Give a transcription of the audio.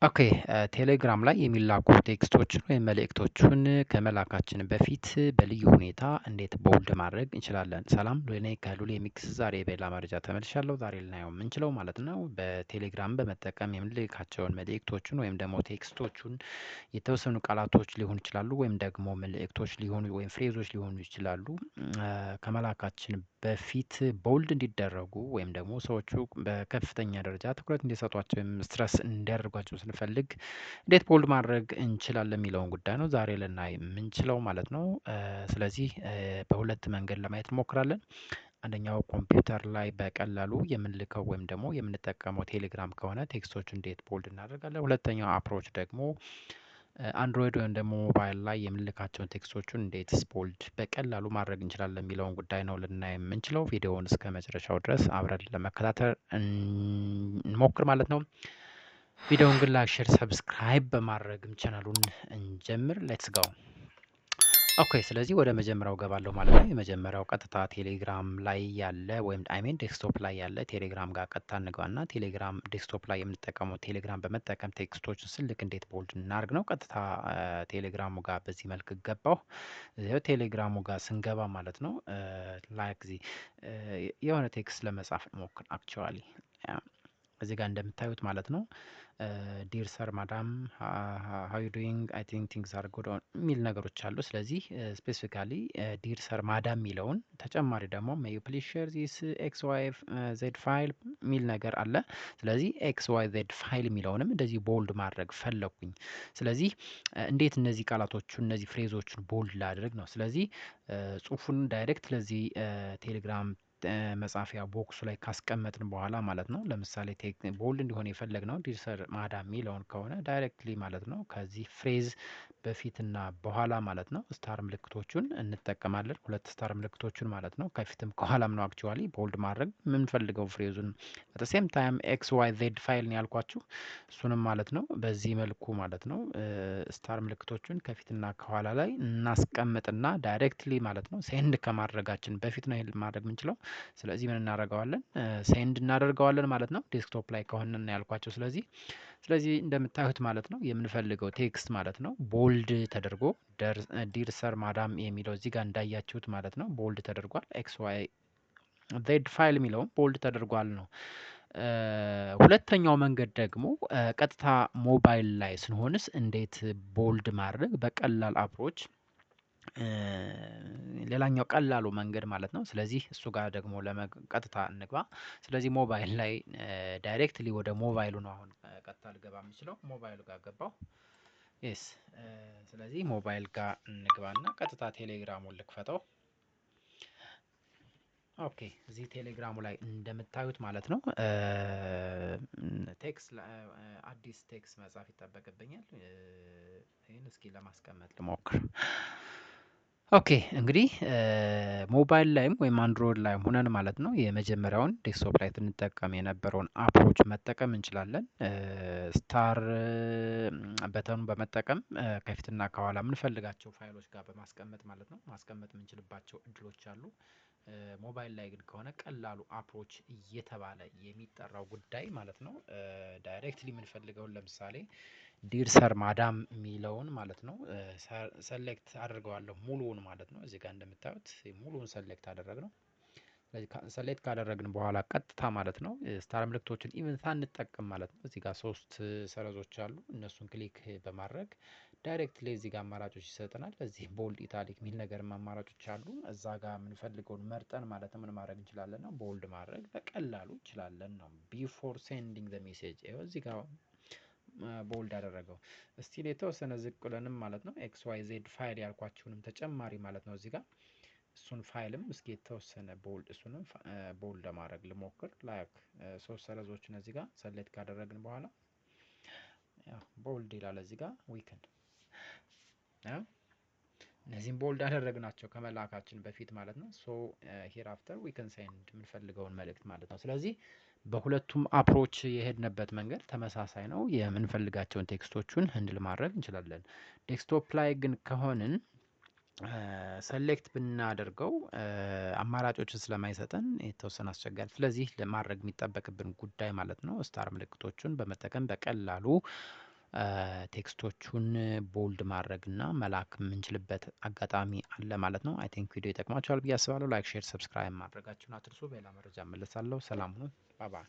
ኦኬ ቴሌግራም ላይ የሚላኩ ቴክስቶችን ወይም መልእክቶችን ከመላካችን በፊት በልዩ ሁኔታ እንዴት ቦልድ ማድረግ እንችላለን? ሰላም እኔ ከሉሌ ሚክስ ዛሬ በሌላ መረጃ ተመልሻለሁ። ዛሬ ልናየው የምንችለው ማለት ነው በቴሌግራም በመጠቀም የምንልካቸውን መልእክቶችን ወይም ደግሞ ቴክስቶቹን የተወሰኑ ቃላቶች ሊሆኑ ይችላሉ ወይም ደግሞ መልእክቶች ሊሆኑ ወይም ፍሬዞች ሊሆኑ ይችላሉ። ከመላካችን በፊት ቦልድ እንዲደረጉ ወይም ደግሞ ሰዎቹ በከፍተኛ ደረጃ ትኩረት እንዲሰጧቸው ወይም ስትረስ እንዲያደርጓቸው ስንፈልግ እንዴት ቦልድ ማድረግ እንችላለን የሚለውን ጉዳይ ነው ዛሬ ልናይ የምንችለው ማለት ነው። ስለዚህ በሁለት መንገድ ለማየት እንሞክራለን። አንደኛው ኮምፒውተር ላይ በቀላሉ የምንልከው ወይም ደግሞ የምንጠቀመው ቴሌግራም ከሆነ ቴክስቶች እንዴት ቦልድ እናደርጋለን። ሁለተኛው አፕሮች ደግሞ አንድሮይድ ወይም ደግሞ ሞባይል ላይ የምንልካቸውን ቴክስቶቹን እንዴት ቦልድ በቀላሉ ማድረግ እንችላለን የሚለውን ጉዳይ ነው ልናይ የምንችለው። ቪዲዮውን እስከ መጨረሻው ድረስ አብረን ለመከታተል እንሞክር ማለት ነው። ቪዲዮውን ግን ላይክ፣ ሼር፣ ሰብስክራይብ በማድረግም ቻናሉን እንጀምር። ሌትስ ጎ። ኦኬ ስለዚህ ወደ መጀመሪያው ገባለሁ ማለት ነው። የመጀመሪያው ቀጥታ ቴሌግራም ላይ ያለ ወይም አይሜን ዴስክቶፕ ላይ ያለ ቴሌግራም ጋር ቀጥታ እንግባና ቴሌግራም ዴስክቶፕ ላይ የምንጠቀመው ቴሌግራም በመጠቀም ቴክስቶችን ስልክ እንዴት ቦልድ እናድርግ ነው። ቀጥታ ቴሌግራሙ ጋር በዚህ መልክ ገባሁ። ቴሌግራሙ ጋር ስንገባ ማለት ነው ላይክ የሆነ ቴክስት ለመጻፍ እንሞክር። አክቹዋሊ እዚህ ጋር እንደምታዩት ማለት ነው ዲር ሰር ማዳም ሃው ዩ ዱይንግ አይ ቲንክ ቲንግስ አር ጉድ የሚል ነገሮች አሉ። ስለዚህ ስፔሲፊካሊ ዲር ሰር ማዳም የሚለውን ተጨማሪ ደግሞ ሜይ ዩ ፕሊዝ ሼር ዚስ ኤክስ ዋይ ዜድ ፋይል የሚል ነገር አለ። ስለዚህ ኤክስ ዋይ ዜድ ፋይል የሚለውንም እንደዚህ ቦልድ ማድረግ ፈለኩኝ። ስለዚህ እንዴት እነዚህ ቃላቶቹን እነዚህ ፍሬዞቹን ቦልድ ላድርግ ነው። ስለዚህ ጽሁፉን ዳይሬክት ለዚህ ቴሌግራም መጻፊያ ቦክሱ ላይ ካስቀመጥን በኋላ ማለት ነው ለምሳሌ ቦልድ እንዲሆን የፈለግነው ዲር ሰር ማዳም የሚለውን ከሆነ ዳይሬክትሊ ማለት ነው ከዚህ ፍሬዝ በፊትና በኋላ ማለት ነው ስታር ምልክቶቹን እንጠቀማለን። ሁለት ስታር ምልክቶቹን ማለት ነው ከፊትም ከኋላም ነው አክቹዋሊ ቦልድ ማድረግ የምንፈልገው ፍሬዙን አት ሴም ታይም ኤክስ ዋይ ዜድ ፋይል ነው ያልኳችሁ እሱንም ማለት ነው በዚህ መልኩ ማለት ነው ስታር ምልክቶቹን ከፊትና ከኋላ ላይ እናስቀምጥና ዳይሬክትሊ ማለት ነው ሴንድ ከማድረጋችን በፊት ነው ይሄን ማድረግ የምንችለው። ስለዚህ ምን እናደርገዋለን ሴንድ እናደርገዋለን ማለት ነው ዴስክቶፕ ላይ ከሆነ ያልኳቸው። ስለዚህ እንደምታዩት ማለት ነው የምንፈልገው ቴክስት ማለት ነው ቦልድ ተደርጎ ዲር ሰር ማዳም የሚለው እዚህ ጋር እንዳያችሁት ማለት ነው ቦልድ ተደርጓል። ኤክስ ዋይ ዜድ ፋይል የሚለውም ቦልድ ተደርጓል ነው። ሁለተኛው መንገድ ደግሞ ቀጥታ ሞባይል ላይ ስንሆንስ እንዴት ቦልድ ማድረግ በቀላል አፕሮች ሌላኛው ቀላሉ መንገድ ማለት ነው። ስለዚህ እሱ ጋር ደግሞ ቀጥታ እንግባ። ስለዚህ ሞባይል ላይ ዳይሬክትሊ ወደ ሞባይሉ ነው አሁን ቀጥታ ልገባ የምችለው። ሞባይሉ ጋር ገባሁ። የስ ስለዚህ ሞባይል ጋር እንግባና ቀጥታ ቴሌግራሙን ልክፈተው። ኦኬ እዚህ ቴሌግራሙ ላይ እንደምታዩት ማለት ነው ቴክስት አዲስ ቴክስት መጻፍ ይጠበቅብኛል። ይህን እስኪ ለማስቀመጥ ልሞክር። ኦኬ እንግዲህ ሞባይል ላይም ወይም አንድሮይድ ላይም ሆነን ማለት ነው የመጀመሪያውን ዴስክቶፕ ላይ ስንጠቀም የነበረውን አፕሮች መጠቀም እንችላለን። ስታር በተኑን በመጠቀም ከፊትና ከኋላ የምንፈልጋቸው ፋይሎች ጋር በማስቀመጥ ማለት ነው ማስቀመጥ የምንችልባቸው እድሎች አሉ። ሞባይል ላይ ግን ከሆነ ቀላሉ አፕሮች እየተባለ የሚጠራው ጉዳይ ማለት ነው ዳይሬክትሊ የምንፈልገውን ለምሳሌ ዲር ሰር ማዳም የሚለውን ማለት ነው ሰሌክት አድርገዋለሁ ሙሉውን ማለት ነው። እዚህ ጋር እንደምታዩት ሙሉውን ሰሌክት አደረግነው። ሰሌክት ካደረግን በኋላ ቀጥታ ማለት ነው ስታር ምልክቶችን ኢቨን ሳንጠቀም ማለት ነው እዚህ ጋር ሶስት ሰረዞች አሉ እነሱን ክሊክ በማድረግ ዳይሬክትሊ እዚህ ጋር አማራጮች ይሰጠናል። እዚህ ቦልድ ኢታሊክ የሚል ነገርም አማራጮች አሉ። እዛ ጋር የምንፈልገውን መርጠን ማለት ምን ማድረግ እንችላለን ነው ቦልድ ማድረግ በቀላሉ እንችላለን ነው። ቢፎር ሴንዲንግ ዘ ሜሴጅ ይኸው እዚህ ጋር ቦልድ አደረገው። ስቲል የተወሰነ ዝቅ ብለንም ማለት ነው ኤክስ ዋይ ዜድ ፋይል ያልኳችሁንም ተጨማሪ ማለት ነው እዚህ ጋር እሱን ፋይልም እስኪ የተወሰነ ቦልድ እሱንም ቦልድ ለማድረግ ልሞክር። ላይክ ሶስት ሰረዞችን እዚህ ጋር ሰሌክት ካደረግን በኋላ ቦልድ ይላል እዚህ ጋር ዊክንድ እነዚህም ቦልድ አደረግናቸው ከመላካችን በፊት ማለት ነው። ሶ ሂር አፍተር ዊ ካን ሴንድ የምንፈልገውን መልእክት ማለት ነው። ስለዚህ በሁለቱም አፕሮች የሄድንበት መንገድ ተመሳሳይ ነው። የምንፈልጋቸውን ቴክስቶቹን ህንድል ማድረግ እንችላለን። ዴስክቶፕ ላይ ግን ከሆንን ሰሌክት ብናደርገው አማራጮችን ስለማይሰጠን የተወሰነ አስቸጋሪ። ስለዚህ ለማድረግ የሚጠበቅብን ጉዳይ ማለት ነው ስታር ምልክቶቹን በመጠቀም በቀላሉ ቴክስቶቹን ቦልድ ማድረግ እና መላክ የምንችልበት አጋጣሚ አለ ማለት ነው። አይ ቲንክ ቪዲዮ ይጠቅማችኋል ብዬ አስባለሁ። ላይክ፣ ሼር፣ ሰብስክራይብ ማድረጋችሁን አትርሱ። በሌላ መረጃ እመለሳለሁ። ሰላም ሁኑ። ባይ ባይ።